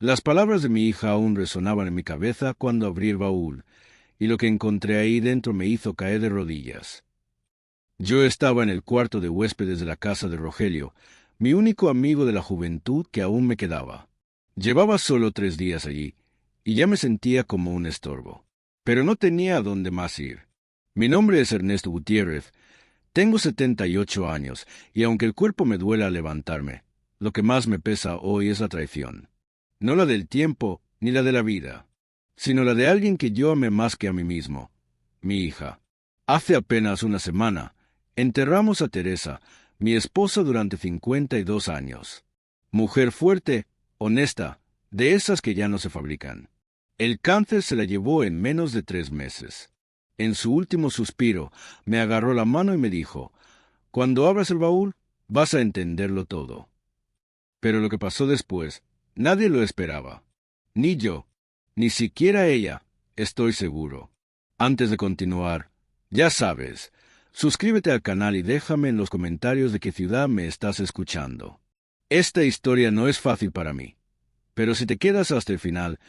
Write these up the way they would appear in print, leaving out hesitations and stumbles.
Las palabras de mi hija aún resonaban en mi cabeza cuando abrí el baúl, y lo que encontré ahí dentro me hizo caer de rodillas. Yo estaba en el cuarto de huéspedes de la casa de Rogelio, mi único amigo de la juventud que aún me quedaba. Llevaba solo 3 días allí, y ya me sentía como un estorbo. Pero no tenía a dónde más ir. Mi nombre es Ernesto Gutiérrez, tengo 78 años, y aunque el cuerpo me duela al levantarme, lo que más me pesa hoy es la traición. No la del tiempo ni la de la vida, sino la de alguien que yo amé más que a mí mismo, mi hija. Hace apenas una semana, enterramos a Teresa, mi esposa durante 52 años. Mujer fuerte, honesta, de esas que ya no se fabrican. El cáncer se la llevó en menos de 3 meses. En su último suspiro, me agarró la mano y me dijo, «Cuando abras el baúl, vas a entenderlo todo». Pero lo que pasó después, nadie lo esperaba. Ni yo, ni siquiera ella, estoy seguro. Antes de continuar, ya sabes, suscríbete al canal y déjame en los comentarios de qué ciudad me estás escuchando. Esta historia no es fácil para mí, pero si te quedas hasta el final,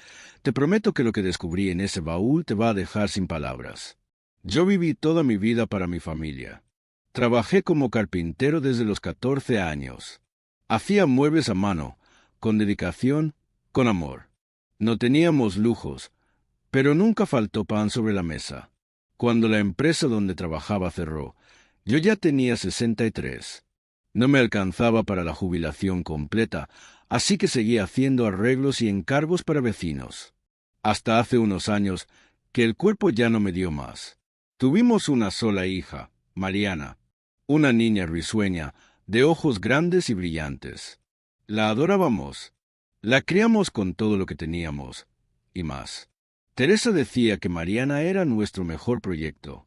te prometo que lo que descubrí en ese baúl te va a dejar sin palabras. Yo viví toda mi vida para mi familia. Trabajé como carpintero desde los 14 años. Hacía muebles a mano, con dedicación, con amor. No teníamos lujos, pero nunca faltó pan sobre la mesa. Cuando la empresa donde trabajaba cerró, yo ya tenía 63. No me alcanzaba para la jubilación completa, así que seguía haciendo arreglos y encargos para vecinos. Hasta hace unos años que el cuerpo ya no me dio más. Tuvimos una sola hija, Mariana, una niña risueña, de ojos grandes y brillantes. La adorábamos. La criamos con todo lo que teníamos, y más. Teresa decía que Mariana era nuestro mejor proyecto.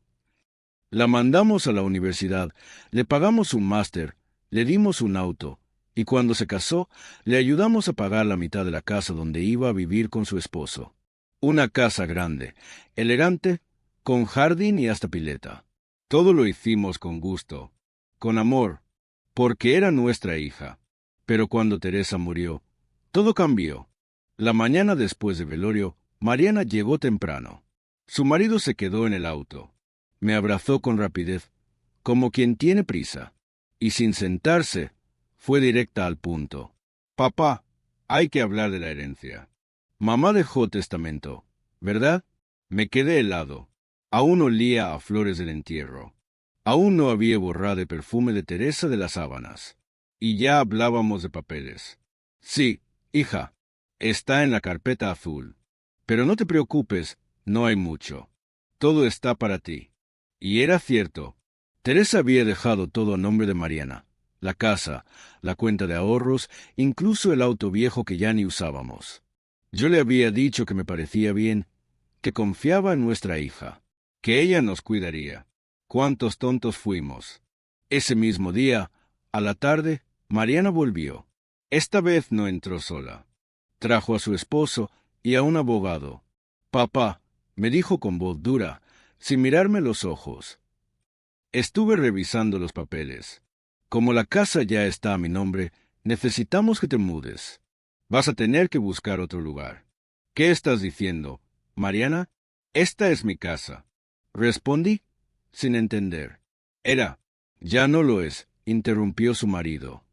La mandamos a la universidad, le pagamos un máster, le dimos un auto, y cuando se casó, le ayudamos a pagar la mitad de la casa donde iba a vivir con su esposo. Una casa grande, elegante, con jardín y hasta pileta. Todo lo hicimos con gusto, con amor, porque era nuestra hija. Pero cuando Teresa murió, todo cambió. La mañana después del velorio, Mariana llegó temprano. Su marido se quedó en el auto. Me abrazó con rapidez, como quien tiene prisa, y sin sentarse, fue directa al punto. «Papá, hay que hablar de la herencia. Mamá dejó testamento, ¿verdad?» Me quedé helado. Aún olía a flores del entierro. Aún no había borrado el perfume de Teresa de las sábanas. Y ya hablábamos de papeles. «Sí, hija, está en la carpeta azul. Pero no te preocupes, no hay mucho. Todo está para ti». Y era cierto. Teresa había dejado todo a nombre de Mariana. La casa, la cuenta de ahorros, incluso el auto viejo que ya ni usábamos. Yo le había dicho que me parecía bien, que confiaba en nuestra hija, que ella nos cuidaría. Cuántos tontos fuimos. Ese mismo día, a la tarde, Mariana volvió. Esta vez no entró sola. Trajo a su esposo y a un abogado. «Papá», me dijo con voz dura, sin mirarme los ojos. Estuve revisando los papeles. Como la casa ya está a mi nombre, necesitamos que te mudes. Vas a tener que buscar otro lugar. «¿Qué estás diciendo, Mariana? Esta es mi casa». Respondí, sin entender. «Era, ya no lo es», interrumpió su marido.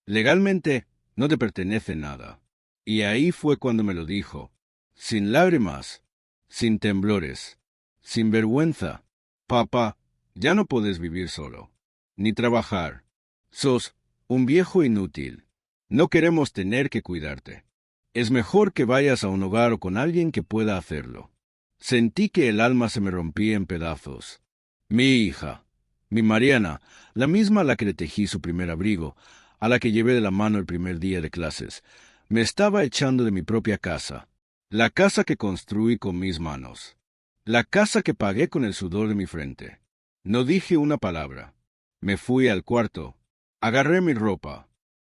«Legalmente no te pertenece nada». Y ahí fue cuando me lo dijo, sin lágrimas, sin temblores, sin vergüenza. «Papá, ya no puedes vivir solo, ni trabajar. Sos un viejo inútil. No queremos tener que cuidarte. Es mejor que vayas a un hogar o con alguien que pueda hacerlo». Sentí que el alma se me rompía en pedazos. Mi hija, mi Mariana, la misma a la que le tejí su primer abrigo, a la que llevé de la mano el primer día de clases, me estaba echando de mi propia casa, la casa que construí con mis manos, la casa que pagué con el sudor de mi frente. No dije una palabra. Me fui al cuarto, agarré mi ropa,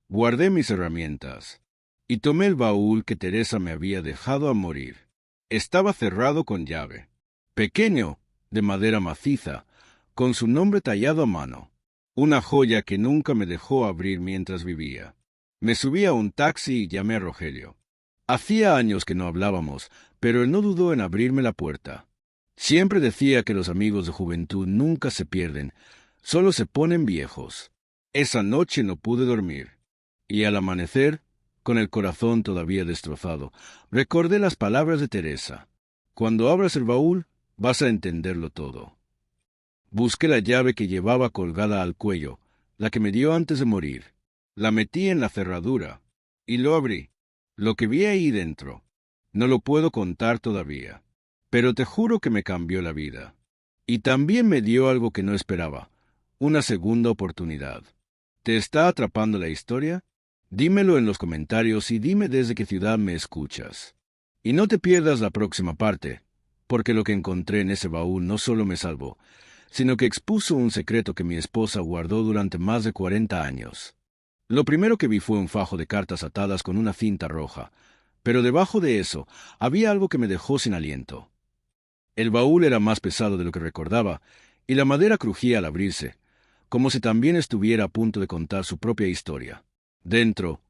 guardé mis herramientas y tomé el baúl que Teresa me había dejado al morir. Estaba cerrado con llave, pequeño, de madera maciza, con su nombre tallado a mano, una joya que nunca me dejó abrir mientras vivía. Me subí a un taxi y llamé a Rogelio. Hacía años que no hablábamos, pero él no dudó en abrirme la puerta. Siempre decía que los amigos de juventud nunca se pierden, solo se ponen viejos. Esa noche no pude dormir. Y al amanecer, con el corazón todavía destrozado, recordé las palabras de Teresa. Cuando abras el baúl, vas a entenderlo todo. Busqué la llave que llevaba colgada al cuello, la que me dio antes de morir. La metí en la cerradura y lo abrí. Lo que vi ahí dentro, no lo puedo contar todavía, pero te juro que me cambió la vida. Y también me dio algo que no esperaba, una segunda oportunidad. ¿Te está atrapando la historia? Dímelo en los comentarios y dime desde qué ciudad me escuchas. Y no te pierdas la próxima parte, porque lo que encontré en ese baúl no solo me salvó, sino que expuso un secreto que mi esposa guardó durante más de 40 años. Lo primero que vi fue un fajo de cartas atadas con una cinta roja, pero debajo de eso había algo que me dejó sin aliento. El baúl era más pesado de lo que recordaba, y la madera crujía al abrirse, como si también estuviera a punto de contar su propia historia. Dentro,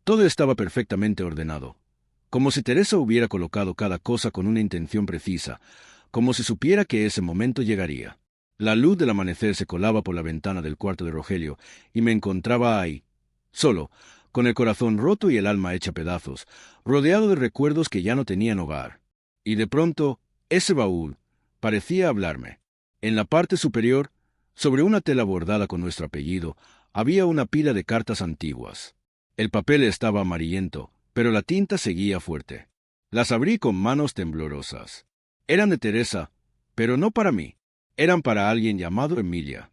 todo estaba perfectamente ordenado, como si Teresa hubiera colocado cada cosa con una intención precisa, como si supiera que ese momento llegaría. La luz del amanecer se colaba por la ventana del cuarto de Rogelio, y me encontraba ahí, solo, con el corazón roto y el alma hecha pedazos, rodeado de recuerdos que ya no tenían hogar. Y de pronto, ese baúl parecía hablarme. En la parte superior, sobre una tela bordada con nuestro apellido, había una pila de cartas antiguas. El papel estaba amarillento, pero la tinta seguía fuerte. Las abrí con manos temblorosas. Eran de Teresa, pero no para mí. Eran para alguien llamado Emilia.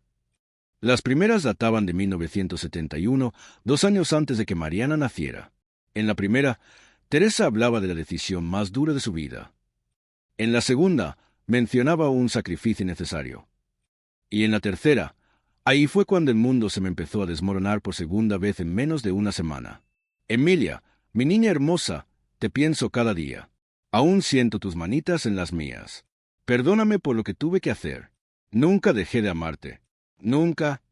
Las primeras databan de 1971, 2 años antes de que Mariana naciera. En la primera, Teresa hablaba de la decisión más dura de su vida. En la segunda, mencionaba un sacrificio necesario. Y en la tercera, ahí fue cuando el mundo se me empezó a desmoronar por segunda vez en menos de una semana. Emilia, mi niña hermosa, te pienso cada día. Aún siento tus manitas en las mías. Perdóname por lo que tuve que hacer. Nunca dejé de amarte. Nunca.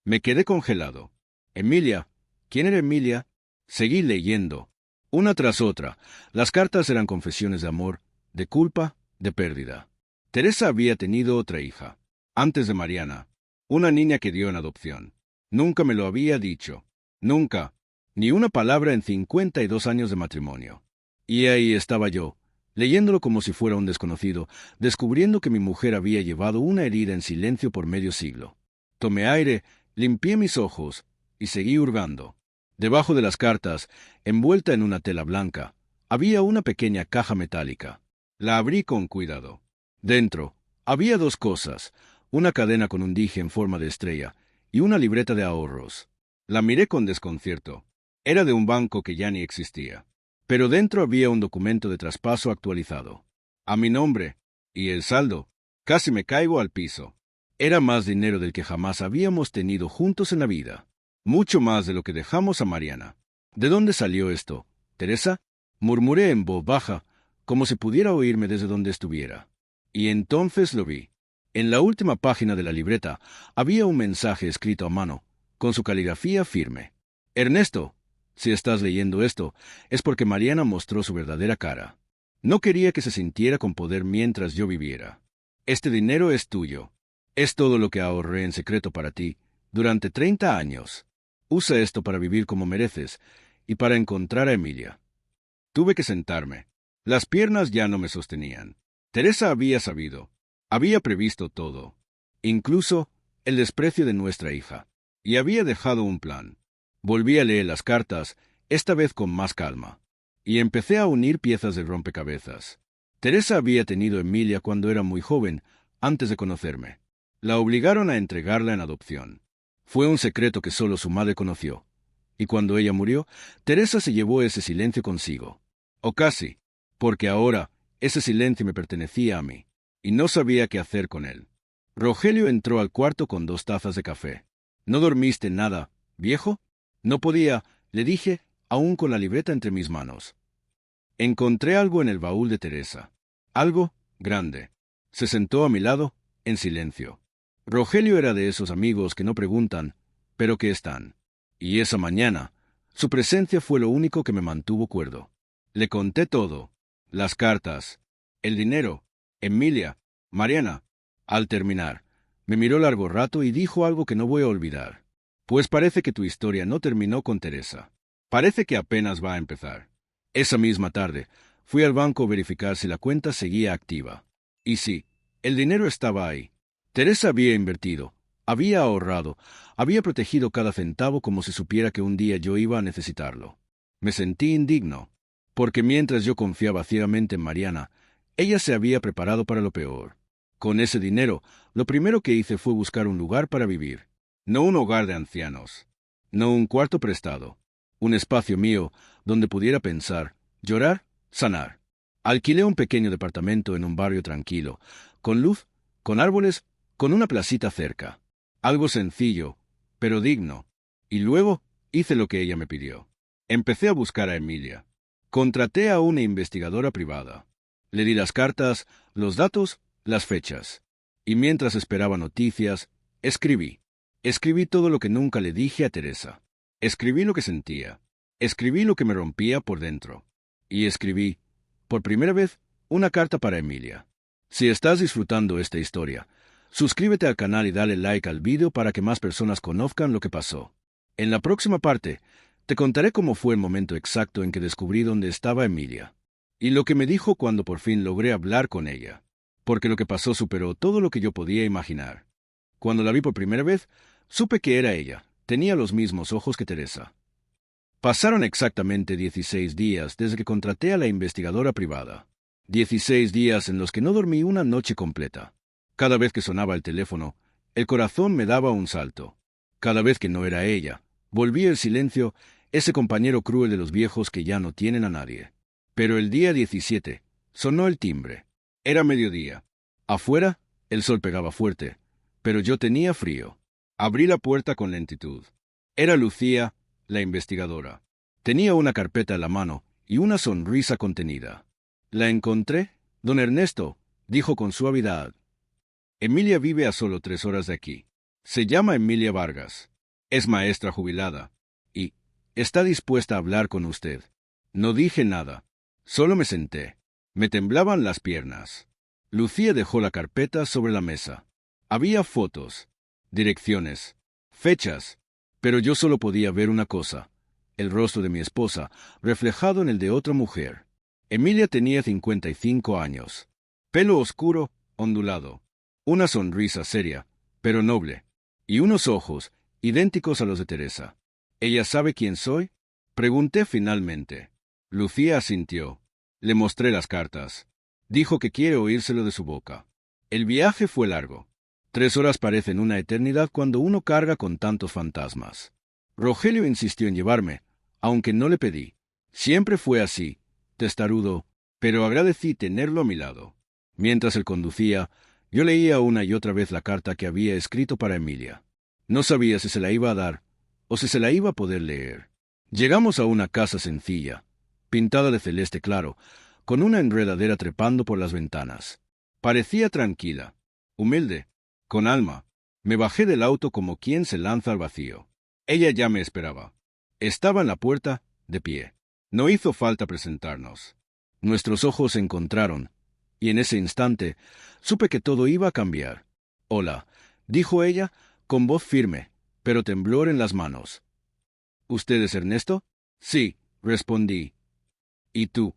Me quedé congelado. Emilia. ¿Quién era Emilia? Seguí leyendo. Una tras otra, las cartas eran confesiones de amor, de culpa, de pérdida. Teresa había tenido otra hija, antes de Mariana, una niña que dio en adopción. Nunca me lo había dicho. Nunca. Ni una palabra en 52 años de matrimonio. Y ahí estaba yo, leyéndolo como si fuera un desconocido, descubriendo que mi mujer había llevado una herida en silencio por medio siglo. Tomé aire, limpié mis ojos y seguí hurgando. Debajo de las cartas, envuelta en una tela blanca, había una pequeña caja metálica. La abrí con cuidado. Dentro, había dos cosas, una cadena con un dije en forma de estrella y una libreta de ahorros. La miré con desconcierto. Era de un banco que ya ni existía. Pero dentro había un documento de traspaso actualizado. A mi nombre. Y el saldo. Casi me caigo al piso. Era más dinero del que jamás habíamos tenido juntos en la vida. Mucho más de lo que dejamos a Mariana. ¿De dónde salió esto, Teresa? Murmuré en voz baja, como si pudiera oírme desde donde estuviera. Y entonces lo vi. En la última página de la libreta había un mensaje escrito a mano, con su caligrafía firme. Ernesto, si estás leyendo esto, es porque Mariana mostró su verdadera cara. No quería que se sintiera con poder mientras yo viviera. Este dinero es tuyo. Es todo lo que ahorré en secreto para ti durante 30 años. Usa esto para vivir como mereces y para encontrar a Emilia. Tuve que sentarme. Las piernas ya no me sostenían. Teresa había sabido. Había previsto todo. Incluso el desprecio de nuestra hija. Y había dejado un plan. Volví a leer las cartas, esta vez con más calma. Y empecé a unir piezas del rompecabezas. Teresa había tenido a Emilia cuando era muy joven, antes de conocerme. La obligaron a entregarla en adopción. Fue un secreto que solo su madre conoció. Y cuando ella murió, Teresa se llevó ese silencio consigo. O casi, porque ahora ese silencio me pertenecía a mí, y no sabía qué hacer con él. Rogelio entró al cuarto con 2 tazas de café. ¿No dormiste nada, viejo? No podía, le dije, aún con la libreta entre mis manos. Encontré algo en el baúl de Teresa. Algo grande. Se sentó a mi lado, en silencio. Rogelio era de esos amigos que no preguntan, pero que están. Y esa mañana, su presencia fue lo único que me mantuvo cuerdo. Le conté todo. Las cartas, el dinero, Emilia, Mariana. Al terminar, me miró largo rato y dijo algo que no voy a olvidar. Pues parece que tu historia no terminó con Teresa. Parece que apenas va a empezar. Esa misma tarde, fui al banco a verificar si la cuenta seguía activa. Y sí, el dinero estaba ahí. Teresa había invertido, había ahorrado, había protegido cada centavo como si supiera que un día yo iba a necesitarlo. Me sentí indigno, porque mientras yo confiaba ciegamente en Mariana, ella se había preparado para lo peor. Con ese dinero, lo primero que hice fue buscar un lugar para vivir. No un hogar de ancianos, no un cuarto prestado, un espacio mío donde pudiera pensar, llorar, sanar. Alquilé un pequeño departamento en un barrio tranquilo, con luz, con árboles, con una placita cerca. Algo sencillo, pero digno. Y luego hice lo que ella me pidió. Empecé a buscar a Emilia. Contraté a una investigadora privada. Le di las cartas, los datos, las fechas. Y mientras esperaba noticias, escribí. Escribí todo lo que nunca le dije a Teresa. Escribí lo que sentía. Escribí lo que me rompía por dentro. Y escribí, por primera vez, una carta para Emilia. Si estás disfrutando esta historia, suscríbete al canal y dale like al vídeo para que más personas conozcan lo que pasó. En la próxima parte, te contaré cómo fue el momento exacto en que descubrí dónde estaba Emilia. Y lo que me dijo cuando por fin logré hablar con ella. Porque lo que pasó superó todo lo que yo podía imaginar. Cuando la vi por primera vez, supe que era ella. Tenía los mismos ojos que Teresa. Pasaron exactamente 16 días desde que contraté a la investigadora privada. 16 días en los que no dormí una noche completa. Cada vez que sonaba el teléfono, el corazón me daba un salto. Cada vez que no era ella, volvía el silencio, ese compañero cruel de los viejos que ya no tienen a nadie. Pero el día 17, sonó el timbre. Era mediodía. Afuera, el sol pegaba fuerte, pero yo tenía frío. Abrí la puerta con lentitud. Era Lucía, la investigadora. Tenía una carpeta en la mano y una sonrisa contenida. La encontré, don Ernesto, dijo con suavidad. Emilia vive a solo 3 horas de aquí. Se llama Emilia Vargas. Es maestra jubilada. Y está dispuesta a hablar con usted. No dije nada. Solo me senté. Me temblaban las piernas. Lucía dejó la carpeta sobre la mesa. Había fotos, direcciones, fechas, pero yo solo podía ver una cosa, el rostro de mi esposa, reflejado en el de otra mujer. Emilia tenía 55 años. Pelo oscuro, ondulado. Una sonrisa seria, pero noble. Y unos ojos, idénticos a los de Teresa. ¿Ella sabe quién soy? Pregunté finalmente. Lucía asintió. Le mostré las cartas. Dijo que quiere oírselo de su boca. El viaje fue largo. 3 horas parecen una eternidad cuando uno carga con tantos fantasmas. Rogelio insistió en llevarme, aunque no le pedí. Siempre fue así, testarudo, pero agradecí tenerlo a mi lado. Mientras él conducía, yo leía una y otra vez la carta que había escrito para Emilia. No sabía si se la iba a dar o si se la iba a poder leer. Llegamos a una casa sencilla, pintada de celeste claro, con una enredadera trepando por las ventanas. Parecía tranquila, humilde, con alma. Me bajé del auto como quien se lanza al vacío. Ella ya me esperaba. Estaba en la puerta, de pie. No hizo falta presentarnos. Nuestros ojos se encontraron, y en ese instante supe que todo iba a cambiar. «Hola», dijo ella, con voz firme, pero temblor en las manos. «¿Usted es Ernesto?» «Sí», respondí. «¿Y tú?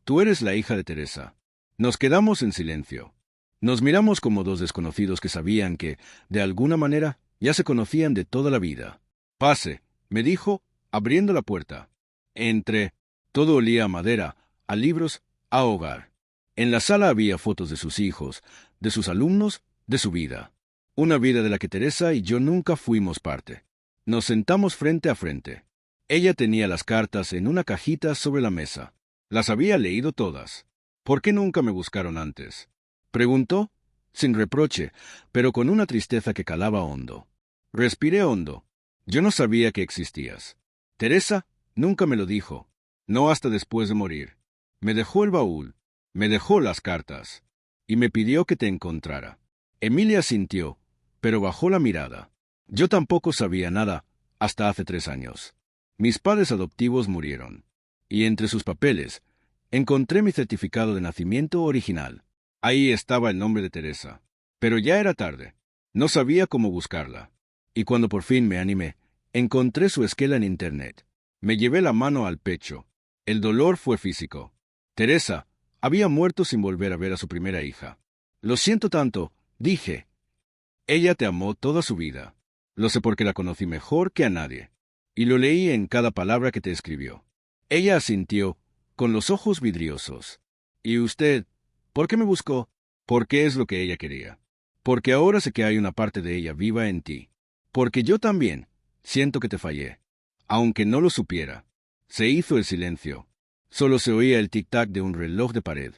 Tú eres la hija de Teresa». Nos quedamos en silencio. Nos miramos como dos desconocidos que sabían que, de alguna manera, ya se conocían de toda la vida. «Pase», me dijo, abriendo la puerta. Entré. Todo olía a madera, a libros, a hogar. En la sala había fotos de sus hijos, de sus alumnos, de su vida. Una vida de la que Teresa y yo nunca fuimos parte. Nos sentamos frente a frente. Ella tenía las cartas en una cajita sobre la mesa. Las había leído todas. «¿Por qué nunca me buscaron antes?», preguntó, sin reproche, pero con una tristeza que calaba hondo. Respiré hondo. Yo no sabía que existías. Teresa nunca me lo dijo, no hasta después de morir. Me dejó el baúl, me dejó las cartas, y me pidió que te encontrara. Emilia sintió, pero bajó la mirada. Yo tampoco sabía nada, hasta hace 3 años. Mis padres adoptivos murieron, y entre sus papeles Encontré mi certificado de nacimiento original. Ahí estaba el nombre de Teresa. Pero ya era tarde. No sabía cómo buscarla. Y cuando por fin me animé, encontré su esquela en Internet. Me llevé la mano al pecho. El dolor fue físico. Teresa había muerto sin volver a ver a su primera hija. Lo siento tanto, dije. Ella te amó toda su vida. Lo sé porque la conocí mejor que a nadie. Y lo leí en cada palabra que te escribió. Ella asintió, con los ojos vidriosos. ¿Y usted? ¿Por qué me buscó? Porque es lo que ella quería. Porque ahora sé que hay una parte de ella viva en ti. Porque yo también siento que te fallé. Aunque no lo supiera. Se hizo el silencio. Solo se oía el tic-tac de un reloj de pared.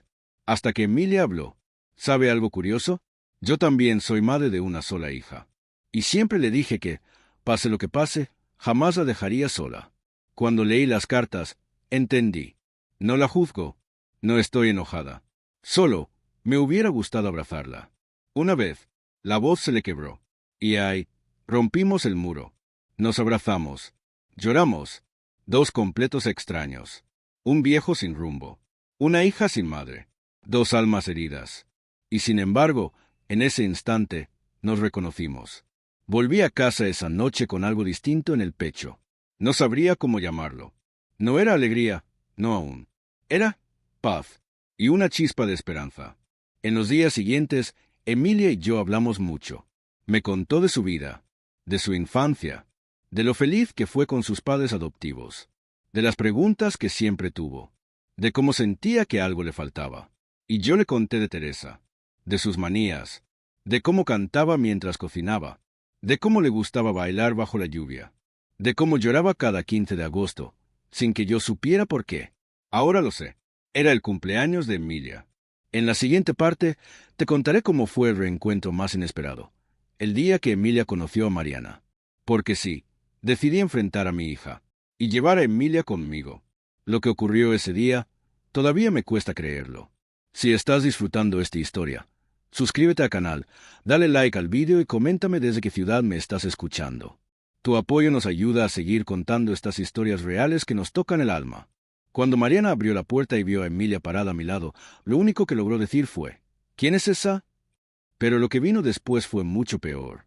Hasta que Emilia habló. ¿Sabe algo curioso? Yo también soy madre de una sola hija. Y siempre le dije que, pase lo que pase, jamás la dejaría sola. Cuando leí las cartas, entendí. No la juzgo. No estoy enojada. Solo, me hubiera gustado abrazarla. Una vez, la voz se le quebró. Y ahí, rompimos el muro. Nos abrazamos. Lloramos. Dos completos extraños. Un viejo sin rumbo. Una hija sin madre. Dos almas heridas. Y sin embargo, en ese instante, nos reconocimos. Volví a casa esa noche con algo distinto en el pecho. No sabría cómo llamarlo. No era alegría, no aún. Era paz y una chispa de esperanza. En los días siguientes, Emilia y yo hablamos mucho. Me contó de su vida, de su infancia, de lo feliz que fue con sus padres adoptivos, de las preguntas que siempre tuvo, de cómo sentía que algo le faltaba. Y yo le conté de Teresa, de sus manías, de cómo cantaba mientras cocinaba, de cómo le gustaba bailar bajo la lluvia, de cómo lloraba cada 15 de agosto, sin que yo supiera por qué. Ahora lo sé. Era el cumpleaños de Emilia. En la siguiente parte, te contaré cómo fue el reencuentro más inesperado, el día que Emilia conoció a Mariana. Porque sí, decidí enfrentar a mi hija, y llevar a Emilia conmigo. Lo que ocurrió ese día, todavía me cuesta creerlo. Si estás disfrutando esta historia, suscríbete al canal, dale like al vídeo y coméntame desde qué ciudad me estás escuchando. Tu apoyo nos ayuda a seguir contando estas historias reales que nos tocan el alma. Cuando Mariana abrió la puerta y vio a Emilia parada a mi lado, lo único que logró decir fue, ¿quién es esa? Pero lo que vino después fue mucho peor.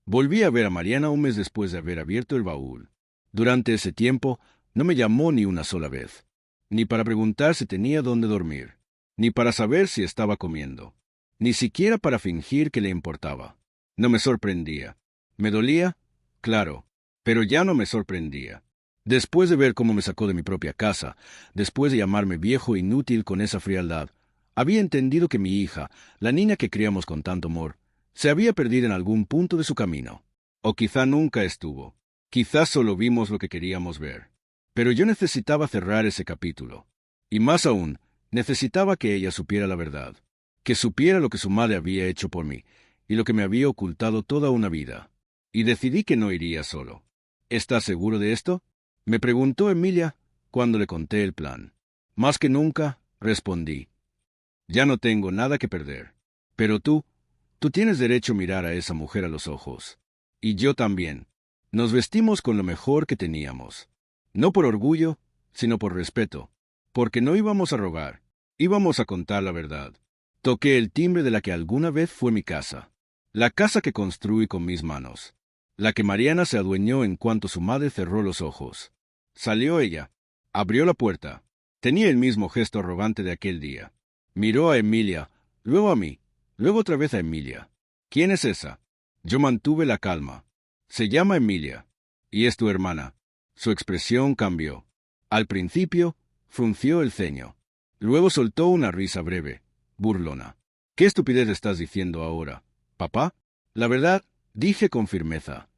Volví a ver a Mariana un mes después de haber abierto el baúl. Durante ese tiempo, no me llamó ni una sola vez, ni para preguntar si tenía dónde dormir, ni para saber si estaba comiendo, ni siquiera para fingir que le importaba. No me sorprendía. ¿Me dolía? Claro, pero ya no me sorprendía. Después de ver cómo me sacó de mi propia casa, después de llamarme viejo e inútil con esa frialdad, había entendido que mi hija, la niña que criamos con tanto amor, se había perdido en algún punto de su camino. O quizá nunca estuvo. Quizás solo vimos lo que queríamos ver. Pero yo necesitaba cerrar ese capítulo. Y más aún, necesitaba que ella supiera la verdad. Que supiera lo que su madre había hecho por mí, y lo que me había ocultado toda una vida. Y decidí que no iría solo. ¿Estás seguro de esto? Me preguntó Emilia cuando le conté el plan. Más que nunca, respondí. Ya no tengo nada que perder. Pero tú tienes derecho a mirar a esa mujer a los ojos. Y yo también. Nos vestimos con lo mejor que teníamos. No por orgullo, sino por respeto. Porque no íbamos a rogar. Íbamos a contar la verdad. Toqué el timbre de la que alguna vez fue mi casa. La casa que construí con mis manos. La que Mariana se adueñó en cuanto su madre cerró los ojos. Salió ella. Abrió la puerta. Tenía el mismo gesto arrogante de aquel día. Miró a Emilia, luego a mí, luego otra vez a Emilia. ¿Quién es esa? Yo mantuve la calma. Se llama Emilia. Y es tu hermana. Su expresión cambió. Al principio, frunció el ceño. Luego soltó una risa breve, burlona. ¿Qué estupidez estás diciendo ahora, papá? La verdad, dije con firmeza.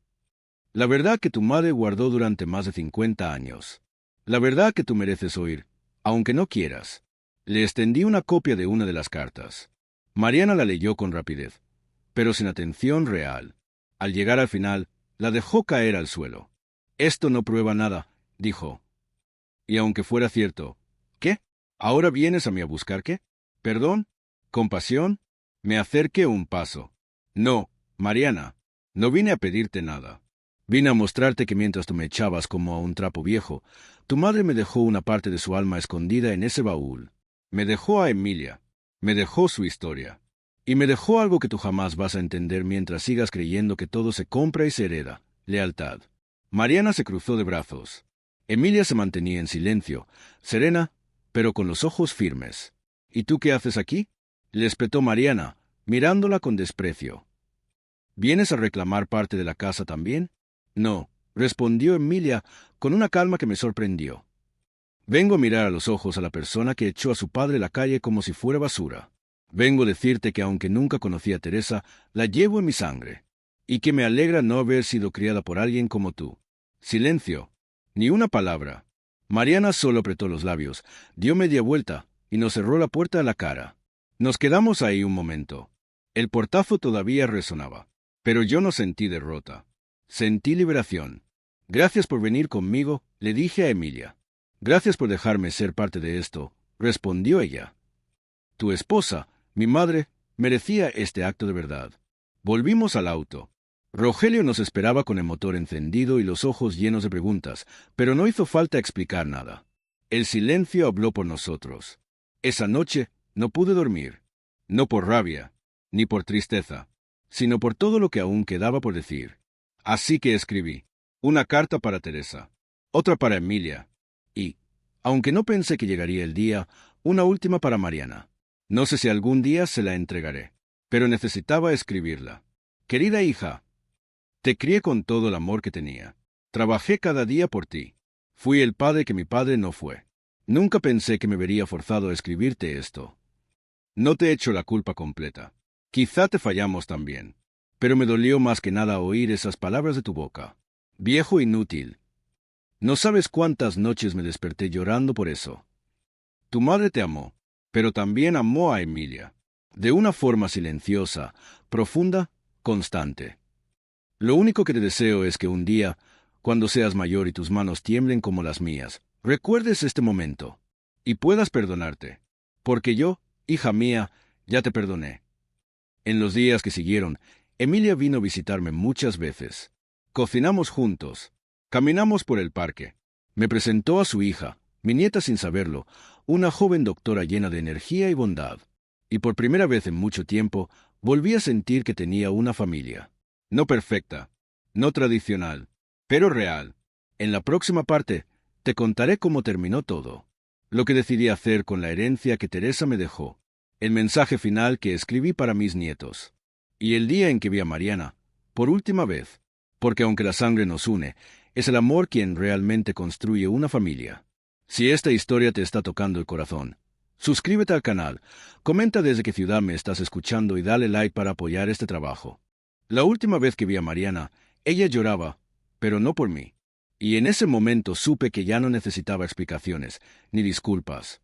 La verdad que tu madre guardó durante más de 50 años. La verdad que tú mereces oír, aunque no quieras. Le extendí una copia de una de las cartas. Mariana la leyó con rapidez, pero sin atención real. Al llegar al final, la dejó caer al suelo. Esto no prueba nada, dijo. Y aunque fuera cierto, ¿qué? ¿Ahora vienes a mí a buscar qué? ¿Perdón? ¿Compasión? Me acerqué un paso. No, Mariana, no vine a pedirte nada. Vine a mostrarte que mientras tú me echabas como a un trapo viejo, tu madre me dejó una parte de su alma escondida en ese baúl. Me dejó a Emilia. Me dejó su historia. Y me dejó algo que tú jamás vas a entender mientras sigas creyendo que todo se compra y se hereda: lealtad. Mariana se cruzó de brazos. Emilia se mantenía en silencio, serena, pero con los ojos firmes. ¿Y tú qué haces aquí?, le espetó Mariana, mirándola con desprecio. ¿Vienes a reclamar parte de la casa también? No, respondió Emilia con una calma que me sorprendió. Vengo a mirar a los ojos a la persona que echó a su padre a la calle como si fuera basura. Vengo a decirte que aunque nunca conocí a Teresa, la llevo en mi sangre, y que me alegra no haber sido criada por alguien como tú. Silencio. Ni una palabra. Mariana solo apretó los labios, dio media vuelta, y nos cerró la puerta a la cara. Nos quedamos ahí un momento. El portazo todavía resonaba. Pero yo no sentí derrota. Sentí liberación. Gracias por venir conmigo, le dije a Emilia. Gracias por dejarme ser parte de esto, respondió ella. Tu esposa, mi madre, merecía este acto de verdad. Volvimos al auto. Rogelio nos esperaba con el motor encendido y los ojos llenos de preguntas, pero no hizo falta explicar nada. El silencio habló por nosotros. Esa noche no pude dormir. No por rabia, ni por tristeza, sino por todo lo que aún quedaba por decir. Así que escribí una carta para Teresa, otra para Emilia, y, aunque no pensé que llegaría el día, una última para Mariana. No sé si algún día se la entregaré, pero necesitaba escribirla. Querida hija, te crié con todo el amor que tenía. Trabajé cada día por ti. Fui el padre que mi padre no fue. Nunca pensé que me vería forzado a escribirte esto. No te echo la culpa completa. Quizá te fallamos también. Pero me dolió más que nada oír esas palabras de tu boca. Viejo inútil. No sabes cuántas noches me desperté llorando por eso. Tu madre te amó, pero también amó a Emilia. De una forma silenciosa, profunda, constante. Lo único que te deseo es que un día, cuando seas mayor y tus manos tiemblen como las mías, recuerdes este momento y puedas perdonarte. Porque yo, hija mía, ya te perdoné. En los días que siguieron, Emilia vino a visitarme muchas veces. Cocinamos juntos. Caminamos por el parque. Me presentó a su hija, mi nieta sin saberlo, una joven doctora llena de energía y bondad. Y por primera vez en mucho tiempo, volví a sentir que tenía una familia. No perfecta, no tradicional, pero real. En la próxima parte, te contaré cómo terminó todo. Lo que decidí hacer con la herencia que Teresa me dejó. El mensaje final que escribí para mis nietos. Y el día en que vi a Mariana, por última vez. Porque aunque la sangre nos une, es el amor quien realmente construye una familia. Si esta historia te está tocando el corazón, suscríbete al canal, comenta desde qué ciudad me estás escuchando y dale like para apoyar este trabajo. La última vez que vi a Mariana, ella lloraba, pero no por mí. Y en ese momento supe que ya no necesitaba explicaciones, ni disculpas.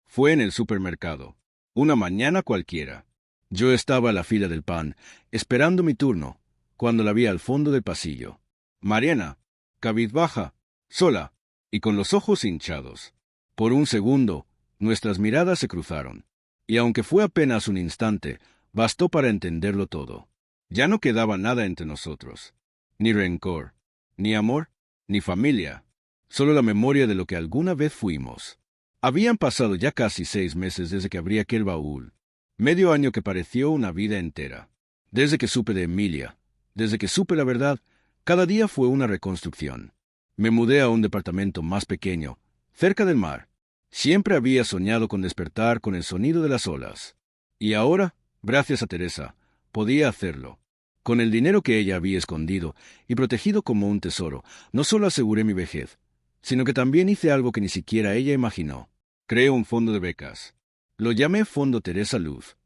Fue en el supermercado. Una mañana cualquiera. Yo estaba a la fila del pan, esperando mi turno, cuando la vi al fondo del pasillo. Mariana, cabizbaja, sola, y con los ojos hinchados. Por un segundo, nuestras miradas se cruzaron. Y aunque fue apenas un instante, bastó para entenderlo todo. Ya no quedaba nada entre nosotros. Ni rencor, ni amor, ni familia. Solo la memoria de lo que alguna vez fuimos. Habían pasado ya casi 6 meses desde que abrí aquel baúl. Medio año que pareció una vida entera. Desde que supe de Emilia, desde que supe la verdad, cada día fue una reconstrucción. Me mudé a un departamento más pequeño, cerca del mar. Siempre había soñado con despertar con el sonido de las olas. Y ahora, gracias a Teresa, podía hacerlo. Con el dinero que ella había escondido y protegido como un tesoro, no solo aseguré mi vejez, sino que también hice algo que ni siquiera ella imaginó. Creé un fondo de becas. Lo llamé Fondo Teresa Luz.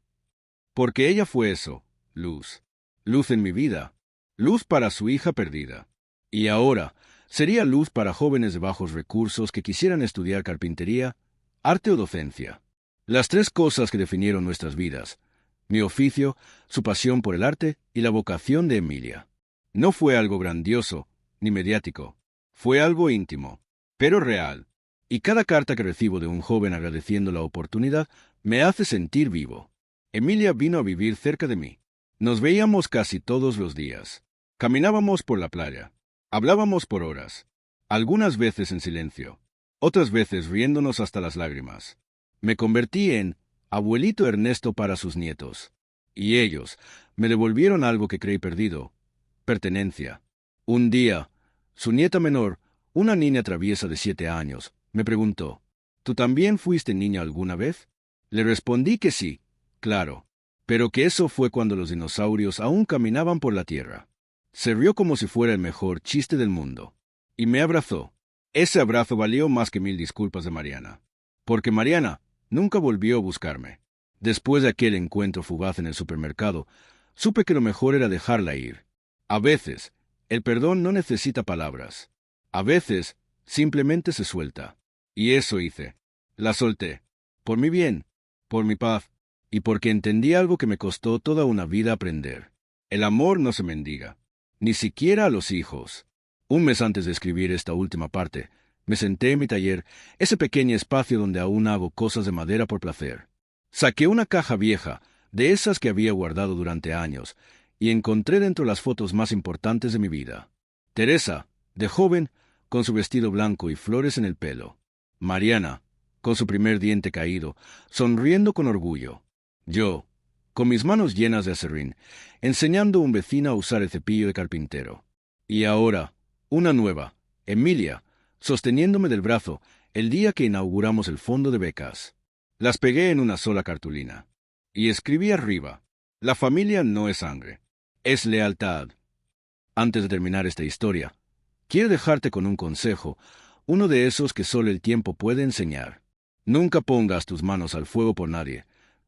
Porque ella fue eso, luz. Luz en mi vida. Luz para su hija perdida. Y ahora, sería luz para jóvenes de bajos recursos que quisieran estudiar carpintería, arte o docencia. Las 3 cosas que definieron nuestras vidas. Mi oficio, su pasión por el arte y la vocación de Emilia. No fue algo grandioso, ni mediático. Fue algo íntimo, pero real. Y cada carta que recibo de un joven agradeciendo la oportunidad me hace sentir vivo. Emilia vino a vivir cerca de mí. Nos veíamos casi todos los días. Caminábamos por la playa. Hablábamos por horas, algunas veces en silencio, otras veces riéndonos hasta las lágrimas. Me convertí en abuelito Ernesto para sus nietos, y ellos me devolvieron algo que creí perdido: pertenencia. Un día, su nieta menor, una niña traviesa de 7 años, me preguntó: ¿Tú también fuiste niña alguna vez? Le respondí que sí, claro, pero que eso fue cuando los dinosaurios aún caminaban por la tierra. Se rió como si fuera el mejor chiste del mundo, y me abrazó. Ese abrazo valió más que 1000 disculpas de Mariana, porque Mariana nunca volvió a buscarme. Después de aquel encuentro fugaz en el supermercado, supe que lo mejor era dejarla ir. A veces, el perdón no necesita palabras. A veces, simplemente se suelta. Y eso hice. La solté. Por mi bien, por mi paz, y porque entendí algo que me costó toda una vida aprender. El amor no se mendiga, ni siquiera a los hijos. Un mes antes de escribir esta última parte, me senté en mi taller, ese pequeño espacio donde aún hago cosas de madera por placer. Saqué una caja vieja, de esas que había guardado durante años, y encontré dentro las fotos más importantes de mi vida. Teresa, de joven, con su vestido blanco y flores en el pelo. Mariana, con su primer diente caído, sonriendo con orgullo. Yo, con mis manos llenas de aserrín, enseñando a un vecino a usar el cepillo de carpintero. Y ahora, una nueva, Emilia, sosteniéndome del brazo el día que inauguramos el fondo de becas. Las pegué en una sola cartulina. Y escribí arriba: la familia no es sangre, es lealtad. Antes de terminar esta historia, quiero dejarte con un consejo, uno de esos que solo el tiempo puede enseñar. Nunca pongas tus manos al fuego por nadie,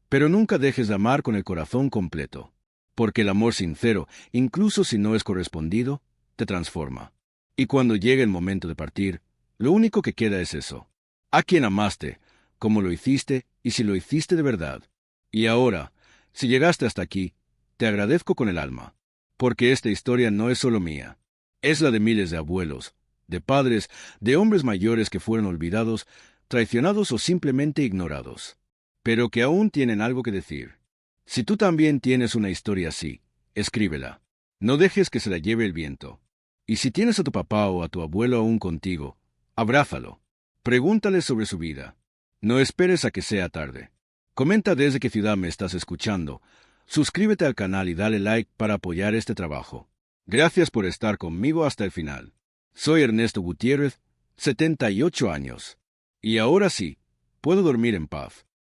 pero nunca dejes de amar con el corazón completo, porque el amor sincero, incluso si no es correspondido, te transforma. Y cuando llegue el momento de partir, lo único que queda es eso: a quien amaste, cómo lo hiciste y si lo hiciste de verdad. Y ahora, si llegaste hasta aquí, te agradezco con el alma, porque esta historia no es solo mía, es la de miles de abuelos, de padres, de hombres mayores que fueron olvidados, traicionados o simplemente ignorados, pero que aún tienen algo que decir. Si tú también tienes una historia así, escríbela. No dejes que se la lleve el viento. Y si tienes a tu papá o a tu abuelo aún contigo, abrázalo. Pregúntale sobre su vida. No esperes a que sea tarde. Comenta desde qué ciudad me estás escuchando. Suscríbete al canal y dale like para apoyar este trabajo. Gracias por estar conmigo hasta el final. Soy Ernesto Gutiérrez, 78 años. Y ahora sí, puedo dormir en paz.